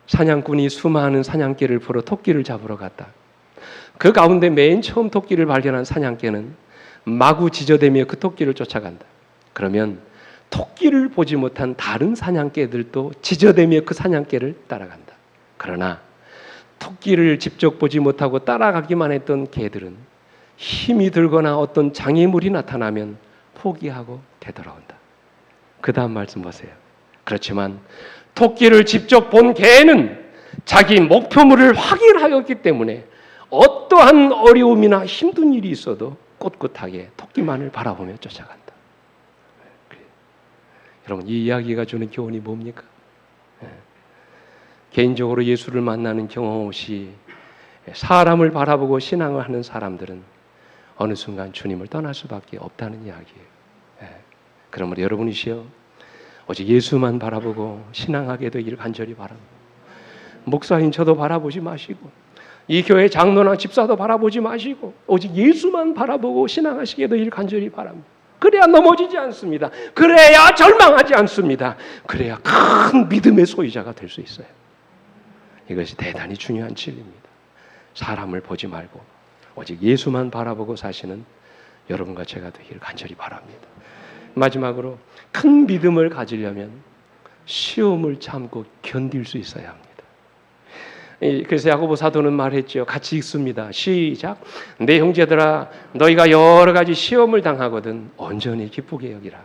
사냥꾼이 수많은 사냥개를 보러 토끼를 잡으러 갔다. 그 가운데 맨 처음 토끼를 발견한 사냥개는 마구 지저대며 그 토끼를 쫓아간다. 그러면 토끼를 보지 못한 다른 사냥개들도 지저대며 그 사냥개를 따라간다. 그러나 토끼를 직접 보지 못하고 따라가기만 했던 개들은 힘이 들거나 어떤 장애물이 나타나면 포기하고 되돌아온다. 그 다음 말씀 보세요. 그렇지만 토끼를 직접 본 개는 자기 목표물을 확인하였기 때문에 어떠한 어려움이나 힘든 일이 있어도 꼿꼿하게 토끼만을 바라보며 쫓아간다. 여러분, 이 이야기가 주는 교훈이 뭡니까? 개인적으로 예수를 만나는 경험 없이 사람을 바라보고 신앙을 하는 사람들은 어느 순간 주님을 떠날 수밖에 없다는 이야기예요. 그러므로 여러분이시여 오직 예수만 바라보고 신앙하게 되기를 간절히 바랍니다. 목사인 저도 바라보지 마시고 이 교회 장로나 집사도 바라보지 마시고 오직 예수만 바라보고 신앙하시게 되기를 간절히 바랍니다. 그래야 넘어지지 않습니다. 그래야 절망하지 않습니다. 그래야 큰 믿음의 소유자가 될 수 있어요. 이것이 대단히 중요한 진리입니다. 사람을 보지 말고 오직 예수만 바라보고 사시는 여러분과 제가 되기를 간절히 바랍니다. 마지막으로 큰 믿음을 가지려면 시험을 참고 견딜 수 있어야 합니다. 그래서 야고보 사도는 말했죠. 같이 읽습니다. 시작. 내 형제들아 너희가 여러 가지 시험을 당하거든 온전히 기쁘게 여기라.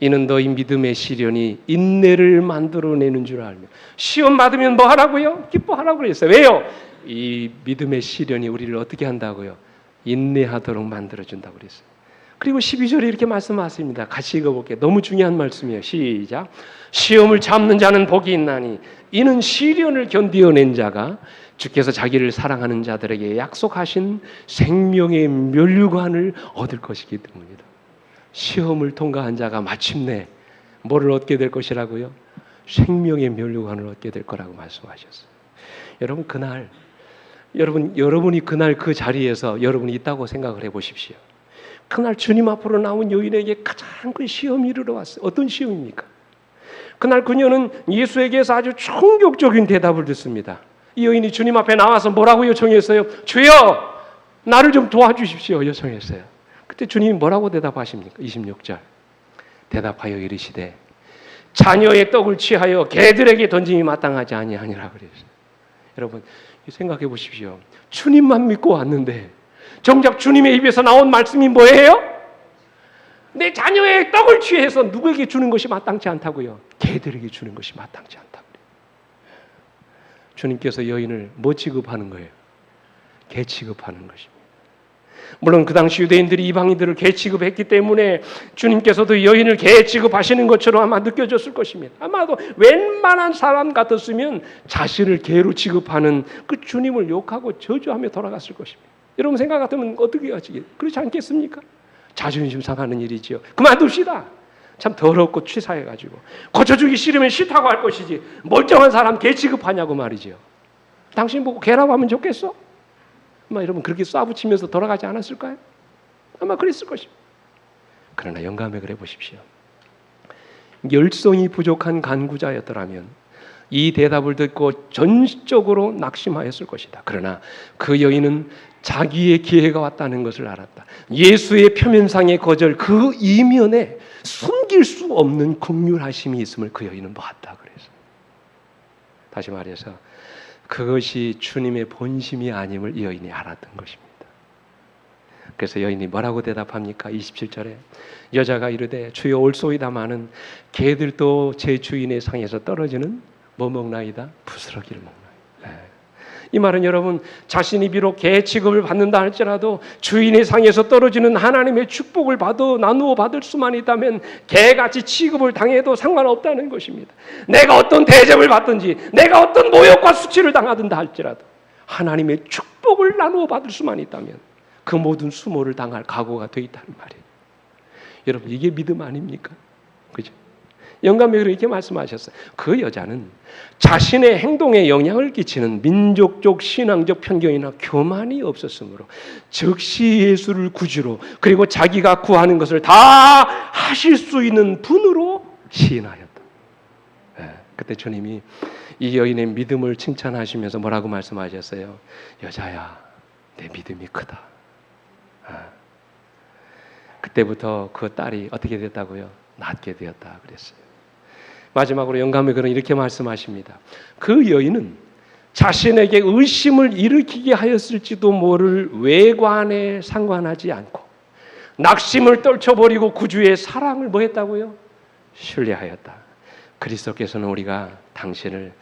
이는 너희 믿음의 시련이 인내를 만들어내는 줄 알며. 시험 받으면 뭐 하라고요? 기뻐하라고 그랬어요. 왜요? 이 믿음의 시련이 우리를 어떻게 한다고요? 인내하도록 만들어준다고 그랬어요. 그리고 12절에 이렇게 말씀하십니다. 같이 읽어볼게요. 너무 중요한 말씀이에요. 시작. 시험을 참는 자는 복이 있나니 이는 시련을 견디어낸 자가 주께서 자기를 사랑하는 자들에게 약속하신 생명의 면류관을 얻을 것이기 때문입니다. 시험을 통과한 자가 마침내 뭐를 얻게 될 것이라고요? 생명의 면류관을 얻게 될 거라고 말씀하셨어요. 여러분 그날 여러분이 그날 그 자리에서 여러분이 있다고 생각을 해보십시오. 그날 주님 앞으로 나온 여인에게 가장 큰 시험이 이르러 왔어요. 어떤 시험입니까? 그날 그녀는 예수에게서 아주 충격적인 대답을 듣습니다. 이 여인이 주님 앞에 나와서 뭐라고 요청했어요? 주여 나를 좀 도와주십시오 요청했어요. 그때 주님이 뭐라고 대답하십니까? 26절 대답하여 이르시되 자녀의 떡을 취하여 개들에게 던짐이 마땅하지 아니하니라 그랬어요. 여러분 생각해 보십시오. 주님만 믿고 왔는데 정작 주님의 입에서 나온 말씀이 뭐예요? 내 자녀의 떡을 취해서 누구에게 주는 것이 마땅치 않다고요? 개들에게 주는 것이 마땅치 않다고요. 주님께서 여인을 뭐 취급하는 거예요? 개 취급하는 것입니다. 물론 그 당시 유대인들이 이방인들을 개 취급했기 때문에 주님께서도 여인을 개 취급하시는 것처럼 아마 느껴졌을 것입니다. 아마도 웬만한 사람 같았으면 자신을 개로 취급하는 그 주님을 욕하고 저주하며 돌아갔을 것입니다. 여러분 생각 같으면 어떻게 하시겠어요? 그렇지 않겠습니까? 자존심 상하는 일이지요. 그만둡시다. 참 더럽고 치사해가지고 고쳐주기 싫으면 싫다고 할 것이지 멀쩡한 사람 개 취급하냐고 말이죠. 당신 보고 개라고 하면 좋겠어? 아마 여러분 그렇게 쏴붙이면서 돌아가지 않았을까요? 아마 그랬을 것입니다. 그러나 영감을 해보십시오. 열성이 부족한 간구자였더라면 이 대답을 듣고 전적으로 낙심하였을 것이다. 그러나 그 여인은 자기의 기회가 왔다는 것을 알았다. 예수의 표면상의 거절 그 이면에 숨길 수 없는 긍휼하심이 있음을 그 여인은 보았다 그래서. 다시 말해서 그것이 주님의 본심이 아님을 이 여인이 알았던 것입니다. 그래서 여인이 뭐라고 대답합니까? 27절에 여자가 이르되 주여 올소이다마는 개들도 제 주인의 상에서 떨어지는 뭐 먹나이다? 부스러기를 먹나이다. 이 말은 여러분 자신이 비록 개 취급을 받는다 할지라도 주인의 상에서 떨어지는 하나님의 축복을 나누어 받을 수만 있다면 개같이 취급을 당해도 상관없다는 것입니다. 내가 어떤 대접을 받든지 내가 어떤 모욕과 수치를 당하든다 할지라도 하나님의 축복을 나누어 받을 수만 있다면 그 모든 수모를 당할 각오가 돼 있다는 말이에요. 여러분, 이게 믿음 아닙니까? 그죠? 영감이 그렇게 말씀하셨어요. 그 여자는 자신의 행동에 영향을 끼치는 민족적 신앙적 편견이나 교만이 없었으므로 즉시 예수를 구주로, 그리고 자기가 구하는 것을 다 하실 수 있는 분으로 시인하였다. 그때 주님이 이 여인의 믿음을 칭찬하시면서 뭐라고 말씀하셨어요? 여자야, 내 믿음이 크다. 그때부터 그 딸이 어떻게 됐다고요? 낫게 되었다 그랬어요. 마지막으로 영감의 글은 이렇게 말씀하십니다. 그 여인은 자신에게 의심을 일으키게 하였을지도 모를 외관에 상관하지 않고 낙심을 떨쳐버리고 구주의 사랑을 뭐 했다고요? 신뢰하였다. 그리스도께서는 우리가 당신을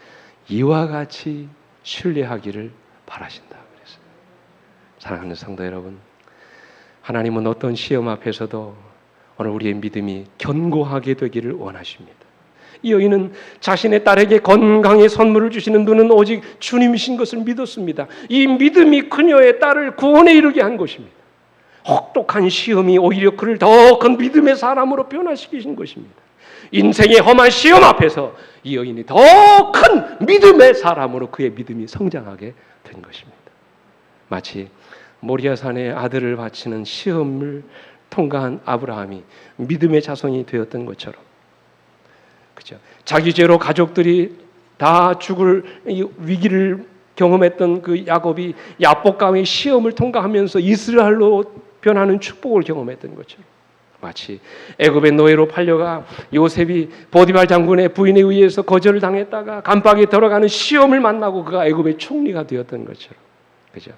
이와 같이 신뢰하기를 바라신다 그랬어요. 사랑하는 성도 여러분, 하나님은 어떤 시험 앞에서도 오늘 우리의 믿음이 견고하게 되기를 원하십니다. 이 여인은 자신의 딸에게 건강의 선물을 주시는 분은 오직 주님이신 것을 믿었습니다. 이 믿음이 그녀의 딸을 구원에 이르게 한 것입니다. 혹독한 시험이 오히려 그를 더 큰 믿음의 사람으로 변화시키신 것입니다. 인생의 험한 시험 앞에서 이 여인이 더 큰 믿음의 사람으로 그의 믿음이 성장하게 된 것입니다. 마치 모리아산에 아들을 바치는 시험을 통과한 아브라함이 믿음의 자손이 되었던 것처럼, 그죠? 자기 죄로 가족들이 다 죽을 위기를 경험했던 그 야곱이 야복강의 시험을 통과하면서 이스라엘로 변하는 축복을 경험했던 것처럼, 마치 애굽의 노예로 팔려가 요셉이 보디발 장군의 부인에 의해서 거절을 당했다가 감방에 들어가는 시험을 만나고 그가 애굽의 총리가 되었던 것처럼, 그죠?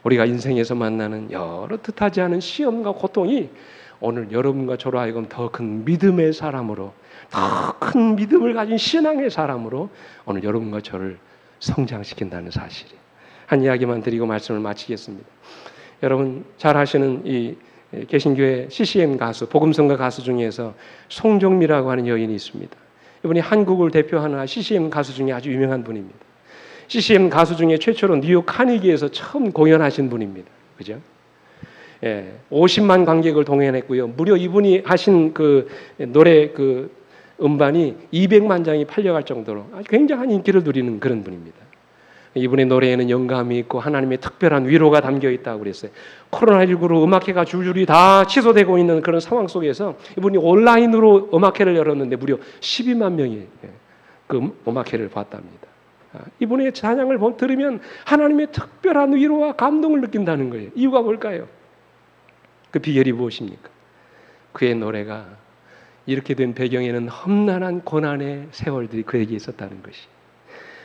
우리가 인생에서 만나는 여러 뜻하지 않은 시험과 고통이 오늘 여러분과 저로 하여금 더 큰 믿음의 사람으로, 더 큰 믿음을 가진 신앙의 사람으로 오늘 여러분과 저를 성장시킨다는 사실이에요. 한 이야기만 드리고 말씀을 마치겠습니다. 여러분 잘 아시는 이 개신교회 CCM 가수, 복음성가 가수 중에서 송정미라고 하는 여인이 있습니다. 이분이 한국을 대표하는 CCM 가수 중에 아주 유명한 분입니다. CCM 가수 중에 최초로 뉴욕 카니기에서 처음 공연하신 분입니다. 그죠? 50만 관객을 동원했고요. 무려 이분이 하신 그 노래 그 음반이 200만 장이 팔려갈 정도로 아주 굉장한 인기를 누리는 그런 분입니다. 이분의 노래에는 영감이 있고 하나님의 특별한 위로가 담겨 있다고 그랬어요. 코로나19로 음악회가 줄줄이 다 취소되고 있는 그런 상황 속에서 이분이 온라인으로 음악회를 열었는데 무려 12만 명이 그 음악회를 봤답니다. 이분의 찬양을 들으면 하나님의 특별한 위로와 감동을 느낀다는 거예요. 이유가 뭘까요? 그 비결이 무엇입니까? 그의 노래가 이렇게 된 배경에는 험난한 고난의 세월들이 그에게 있었다는 것이.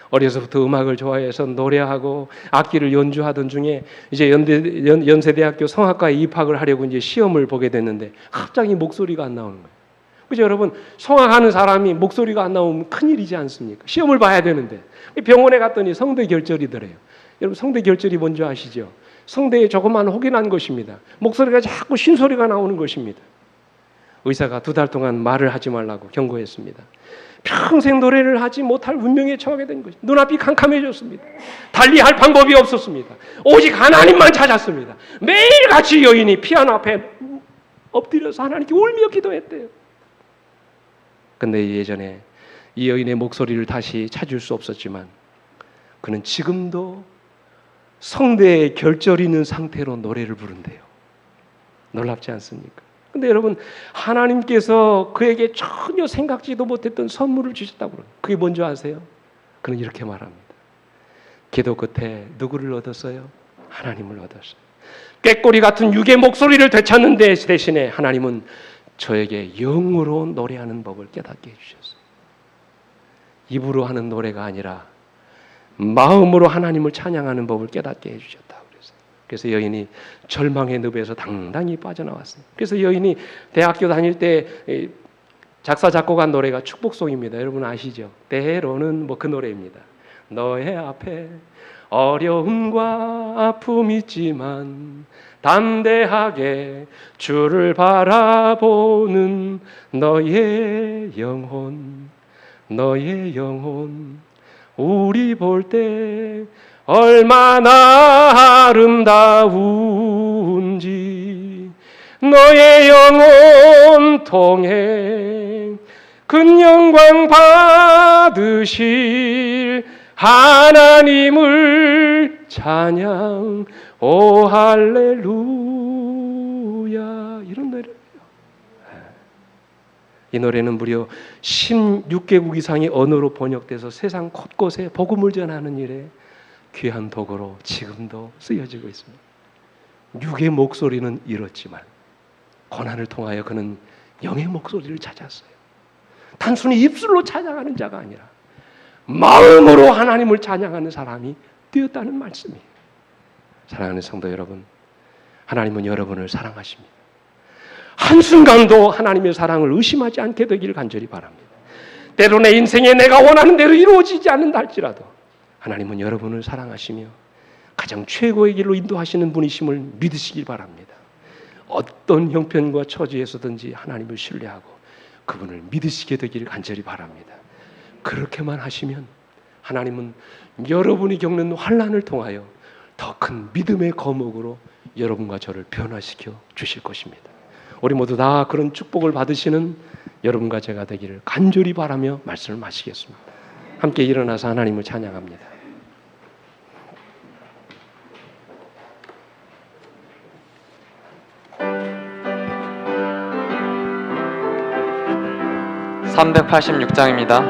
어려서부터 음악을 좋아해서 노래하고 악기를 연주하던 중에 이제 연세대학교 성악과에 입학을 하려고 이제 시험을 보게 됐는데 갑자기 목소리가 안 나오는 거예요. 그죠, 여러분? 성악하는 사람이 목소리가 안 나오면 큰일이지 않습니까? 시험을 봐야 되는데 병원에 갔더니 성대 결절이더래요. 여러분 성대 결절이 뭔지 아시죠? 성대에 조그만 혹이 난 것입니다. 목소리가 자꾸 쉰소리가 나오는 것입니다. 의사가 2달 동안 말을 하지 말라고 경고했습니다. 평생 노래를 하지 못할 운명에 처하게 된 것입니다. 눈앞이 캄캄해졌습니다. 달리 할 방법이 없었습니다. 오직 하나님만 찾았습니다. 매일같이 여인이 피아노 앞에 엎드려서 하나님께 울며 기도했대요. 근데 예전에 이 여인의 목소리를 다시 찾을 수 없었지만 그는 지금도 성대에 결절이 있는 상태로 노래를 부른대요. 놀랍지 않습니까? 근데 여러분 하나님께서 그에게 전혀 생각지도 못했던 선물을 주셨다고 그래요. 그게 뭔지 아세요? 그는 이렇게 말합니다. 기도 끝에 누구를 얻었어요? 하나님을 얻었어요. 꾀꼬리 같은 육의 목소리를 되찾는데 대신에 하나님은 저에게 영으로 노래하는 법을 깨닫게 해주셨어요. 입으로 하는 노래가 아니라 마음으로 하나님을 찬양하는 법을 깨닫게 해주셨다고 그랬어요. 그래서 여인이 절망의 늪에서 당당히 빠져나왔어요. 그래서 여인이 대학교 다닐 때 작사 작곡한 노래가 축복송입니다. 여러분 아시죠? 때로는 뭐 그 노래입니다. 너의 앞에 어려움과 아픔이 있지만 담대하게 주를 바라보는 너의 영혼 우리 볼 때 얼마나 아름다운지 너의 영혼 통해 큰 영광 받으실 하나님을 찬양. 오 할렐루야. 이런 노래예요. 이 노래는 무려 16개국 이상의 언어로 번역돼서 세상 곳곳에 복음을 전하는 일에 귀한 도구로 지금도 쓰여지고 있습니다. 육의 목소리는 이렇지만 고난을 통하여 그는 영의 목소리를 찾았어요. 단순히 입술로 찬양하는 자가 아니라 마음으로 하나님을 찬양하는 사람이 되었다는 말씀이에요. 사랑하는 성도 여러분, 하나님은 여러분을 사랑하십니다. 한순간도 하나님의 사랑을 의심하지 않게 되기를 간절히 바랍니다. 때로 내 인생에 내가 원하는 대로 이루어지지 않는다 할지라도 하나님은 여러분을 사랑하시며 가장 최고의 길로 인도하시는 분이심을 믿으시길 바랍니다. 어떤 형편과 처지에서든지 하나님을 신뢰하고 그분을 믿으시게 되기를 간절히 바랍니다. 그렇게만 하시면 하나님은 여러분이 겪는 환난을 통하여 더 큰 믿음의 거목으로 여러분과 저를 변화시켜 주실 것입니다. 우리 모두 다 그런 축복을 받으시는 여러분과 제가 되기를 간절히 바라며 말씀을 마치겠습니다. 함께 일어나서 하나님을 찬양합니다. (386장입니다)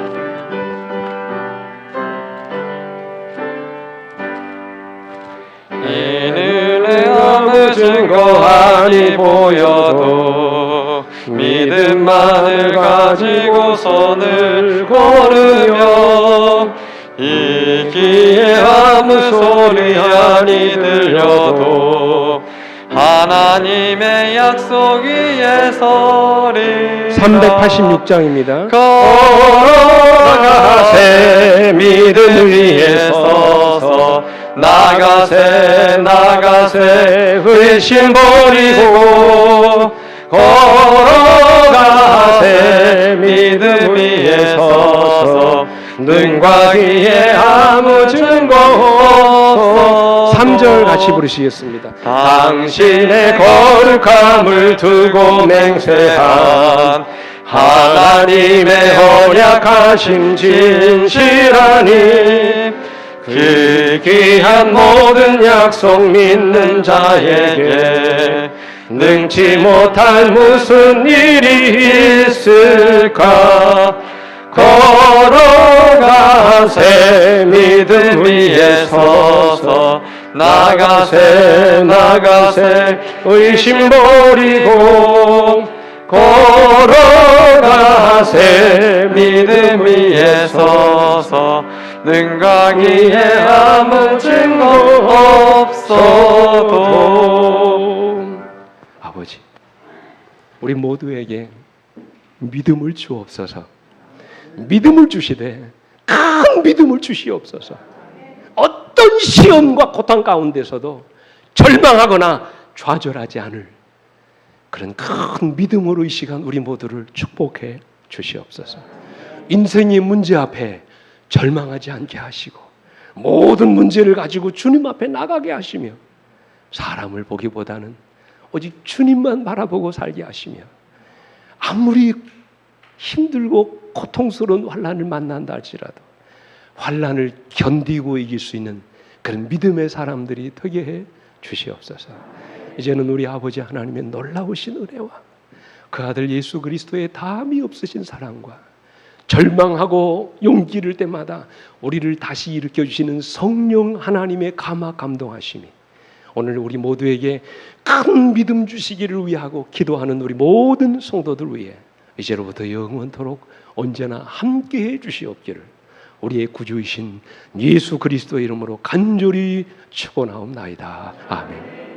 이는 아무 증거 아니 보여도 믿음만을 가지고 선을 고르며 이기에 아무 소리 아니 들려도 하나님의 약속 위에 서리 386장입니다. 걸어가세 믿음 위에 서서 나가세 의심 버리고 걸어가세 믿음 위에 서서 눈과 귀에 아무 증거 없어 3절 같이 부르시겠습니다. 당신의 거룩함을 두고 맹세한 하나님의 언약하심 진실하니 그 귀한 모든 약속 믿는 자에게 능치 못할 무슨 일이 있을까. 걸어가세 믿음 위에 서서 나가세 의심 버리고 걸어가세 믿음 위에 서서 능과 기에 아무 증거 없어도 아버지, 우리 모두에게 믿음을 주옵소서. 믿음을 주시되 큰 믿음을 주시옵소서. 어떤 시험과 고통 가운데서도 절망하거나 좌절하지 않을 그런 큰 믿음으로 이 시간 우리 모두를 축복해 주시옵소서. 인생의 문제 앞에 절망하지 않게 하시고 모든 문제를 가지고 주님 앞에 나가게 하시며 사람을 보기보다는 오직 주님만 바라보고 살게 하시며 아무리 힘들고 고통스러운 환난을 만난다 할지라도 환난을 견디고 이길 수 있는 그런 믿음의 사람들이 되게 해 주시옵소서. 이제는 우리 아버지 하나님의 놀라우신 은혜와 그 아들 예수 그리스도의 담이 없으신 사랑과 절망하고 용기 잃을 때마다 우리를 다시 일으켜 주시는 성령 하나님의 감화 감동하심이 오늘 우리 모두에게 큰 믿음 주시기를 위하고 기도하는 우리 모든 성도들 위해 이제로부터 영원토록 언제나 함께해 주시옵기를 우리의 구주이신 예수 그리스도의 이름으로 간절히 축원하옵나이다. 아멘.